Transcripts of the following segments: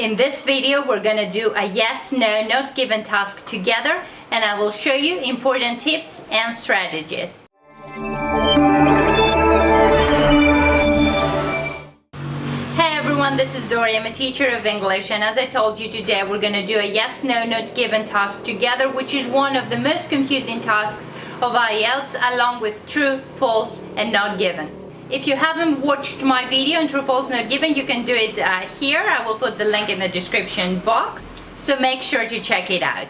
In this video, we're going to do a yes, no, not given task together, and I will show you important tips and strategies. Hey everyone, this is Dory. I'm a teacher of English, and as I told you today, we're going to do a yes, no, not given task together, which is one of the most confusing tasks of IELTS, along with true, false, and not given. If you haven't watched my video on true, false, not given, you can do it here. I will put the link in the description box, so make sure to check it out.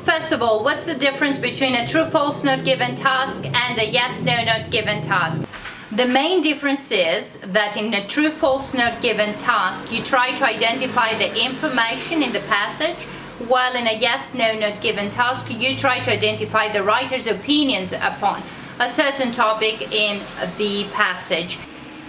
First of all, what's the difference between a true, false, not given task and a yes, no, not given task? The main difference is that in a true, false, not given task, you try to identify the information in the passage, while in a yes, no, not given task, you try to identify the writer's opinions upon a certain topic in the passage.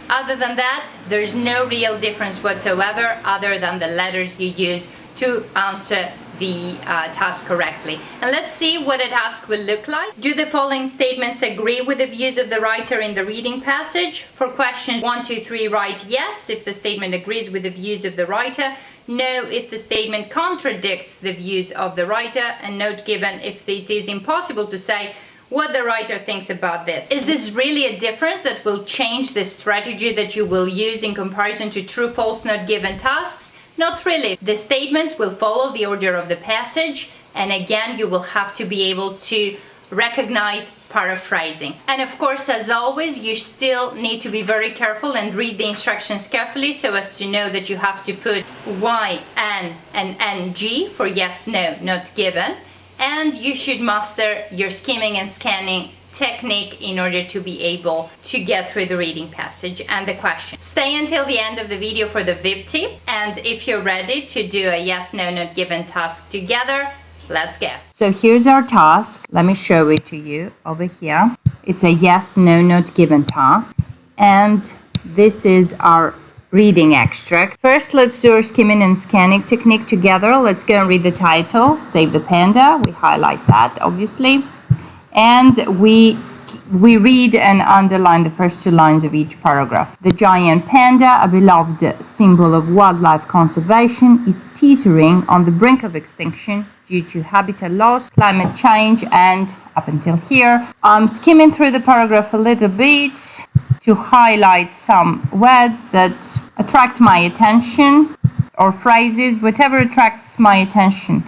Other than that, there's no real difference whatsoever other than the letters you use to answer the task correctly. And let's see what a task will look like. Do the following statements agree with the views of the writer in the reading passage? For questions 1, 2, 3, write yes if the statement agrees with the views of the writer, no if the statement contradicts the views of the writer, and not given if it is impossible to say what the writer thinks about this. Is this really a difference that will change the strategy that you will use in comparison to true, false, not given tasks? Not really. The statements will follow the order of the passage, and again, you will have to be able to recognize paraphrasing. And of course, as always, you still need to be very careful and read the instructions carefully so as to know that you have to put Y, N, and NG for yes, no, not given. And you should master your skimming and scanning technique in order to be able to get through the reading passage and the question. Stay until the end of the video for the VIP tip, and if you're ready to do a yes, no, not given task together, let's go. So here's our task. Let me show it to you over here. It's a yes, no, not given task, and this is our reading extract. First, let's do our skimming and scanning technique together. Let's go and read the title, Save the Panda. We highlight that, obviously. And we read and underline the first 2 lines of each paragraph. The giant panda, a beloved symbol of wildlife conservation, is teetering on the brink of extinction due to habitat loss, climate change, and up until here. I'm skimming through the paragraph a little bit to highlight some words that attract my attention, or phrases, whatever attracts my attention,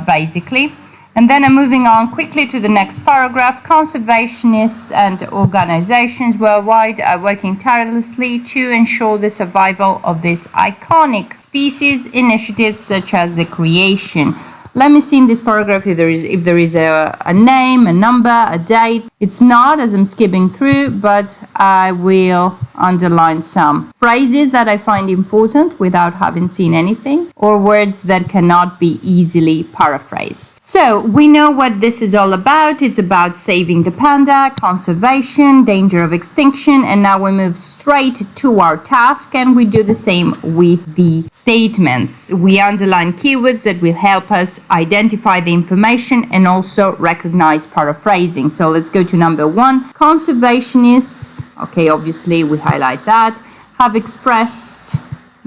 basically. And then I'm moving on quickly to the next paragraph. Conservationists and organizations worldwide are working tirelessly to ensure the survival of this iconic species. Initiatives such as the creation. Let me see in this paragraph if there is a name, a number, a date. It's not, as I'm skipping through, but I will underline some phrases that I find important without having seen anything, or words that cannot be easily paraphrased. So we know what this is all about. It's about saving the panda, conservation, danger of extinction, and now we move straight to our task, and we do the same with the statements. We underline keywords that will help us identify the information and also recognize paraphrasing. So let's go to number 1. Conservationists, okay, obviously we highlight that, have expressed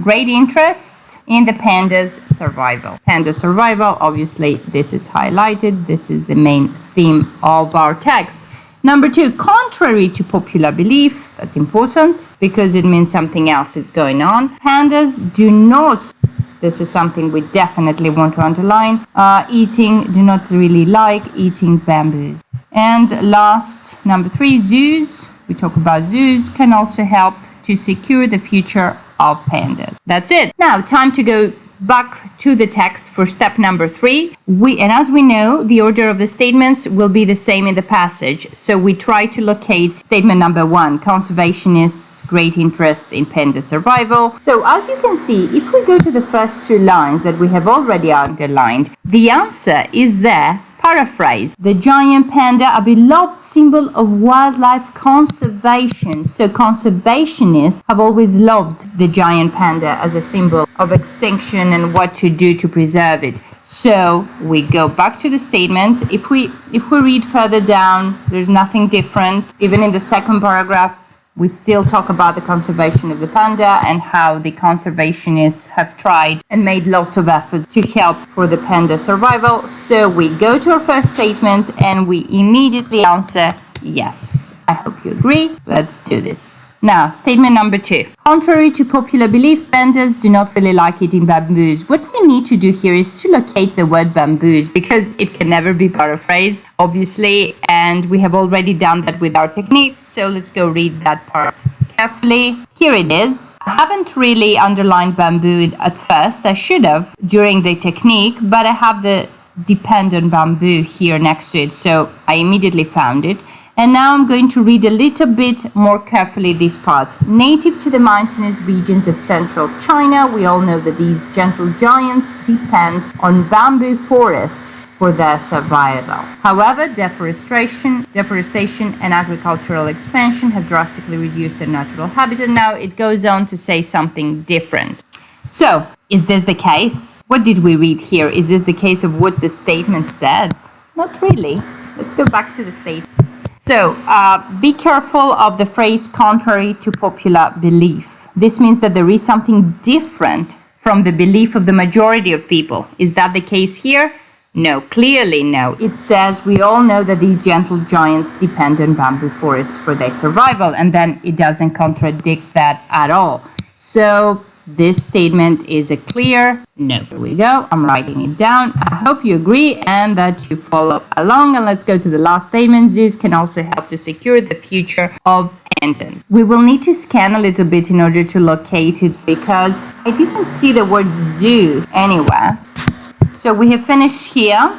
great interest in the panda's survival. Panda survival, obviously this is highlighted. This is the main theme of our text. Number 2, contrary to popular belief, that's important because it means something else is going on. Pandas do not, this is something we definitely want to underline, do not really like eating bamboos. And last, number 3, zoos, we talk about zoos, can also help to secure the future of pandas. That's it. Now, time to go back to the text for step number 3. And as we know, the order of the statements will be the same in the passage. So we try to locate statement number 1, conservationists' great interest in panda survival. So as you can see, if we go to the first 2 lines that we have already underlined, the answer is there. Paraphrase. The giant panda, a beloved symbol of wildlife conservation. So conservationists have always loved the giant panda as a symbol of extinction and what to do to preserve it. So we go back to the statement. If we read further down, there's nothing different. Even in the second paragraph, we still talk about the conservation of the panda and how the conservationists have tried and made lots of effort to help for the panda survival. So we go to our first statement and we immediately answer yes. I hope you agree. Let's do this. Now, statement number 2. Contrary to popular belief, pandas do not really like eating bamboos. What we need to do here is to locate the word bamboos because it can never be paraphrased, obviously, and we have already done that with our technique. So let's go read that part carefully. Here it is. I haven't really underlined bamboo at first. I should have during the technique, but I have the dependent bamboo here next to it, so I immediately found it. And now I'm going to read a little bit more carefully this part. Native to the mountainous regions of central China, we all know that these gentle giants depend on bamboo forests for their survival. However, deforestation and agricultural expansion have drastically reduced their natural habitat. Now it goes on to say something different. So, is this the case? What did we read here? Is this the case of what the statement said? Not really. Let's go back to the statement. So, be careful of the phrase contrary to popular belief. This means that there is something different from the belief of the majority of people. Is that the case here? No, clearly no. It says we all know that these gentle giants depend on bamboo forests for their survival, and then it doesn't contradict that at all. So, this statement is a clear no. Here we go. I'm writing it down. I hope you agree and that you follow along. And let's go to the last statement. Zoos can also help to secure the future of pandas. We will need to scan a little bit in order to locate it because I didn't see the word zoo anywhere. So we have finished here.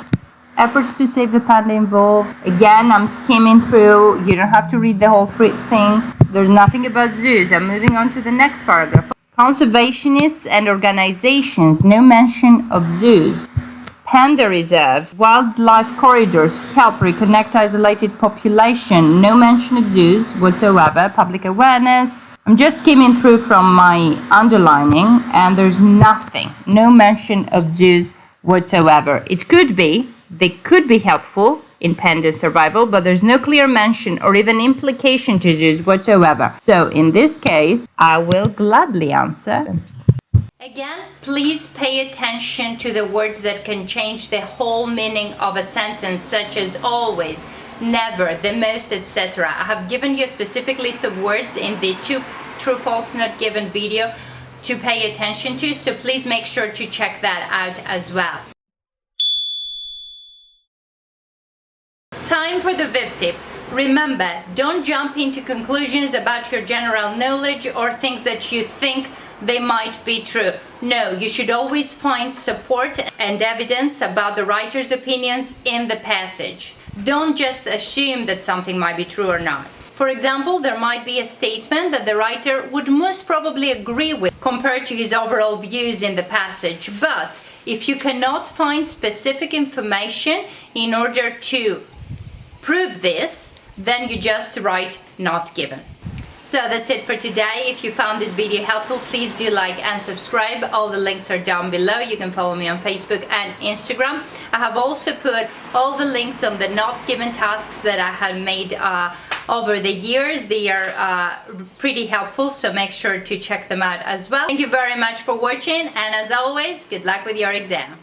Efforts to save the panda involved. Again, I'm skimming through. You don't have to read the whole thing. There's nothing about zoos. I'm moving on to the next paragraph. Conservationists and organizations, no mention of zoos. Panda reserves, wildlife corridors help reconnect isolated population, no mention of zoos whatsoever. Public awareness. I'm just skimming through from my underlining and there's nothing, no mention of zoos whatsoever. It could be, they could be helpful in panda survival, but there's no clear mention or even implication to zoos whatsoever. So in this case, I will gladly answer. Again, please pay attention to the words that can change the whole meaning of a sentence, such as always, never, the most, etc. I have given you a specific list of words in the true, false, not given video to pay attention to, so please make sure to check that out as well. Time for the VIP tip. Remember, don't jump into conclusions about your general knowledge or things that you think they might be true. No, you should always find support and evidence about the writer's opinions in the passage. Don't just assume that something might be true or not. For example, there might be a statement that the writer would most probably agree with compared to his overall views in the passage. But if you cannot find specific information in order to prove this, then you just write not given. So that's it for today. If you found this video helpful, please do like and subscribe. All the links are down below. You can follow me on Facebook and Instagram. I have also put all the links on the not given tasks that I have made over the years. They are pretty helpful, so make sure to check them out as well. Thank you very much for watching, and as always, good luck with your exam.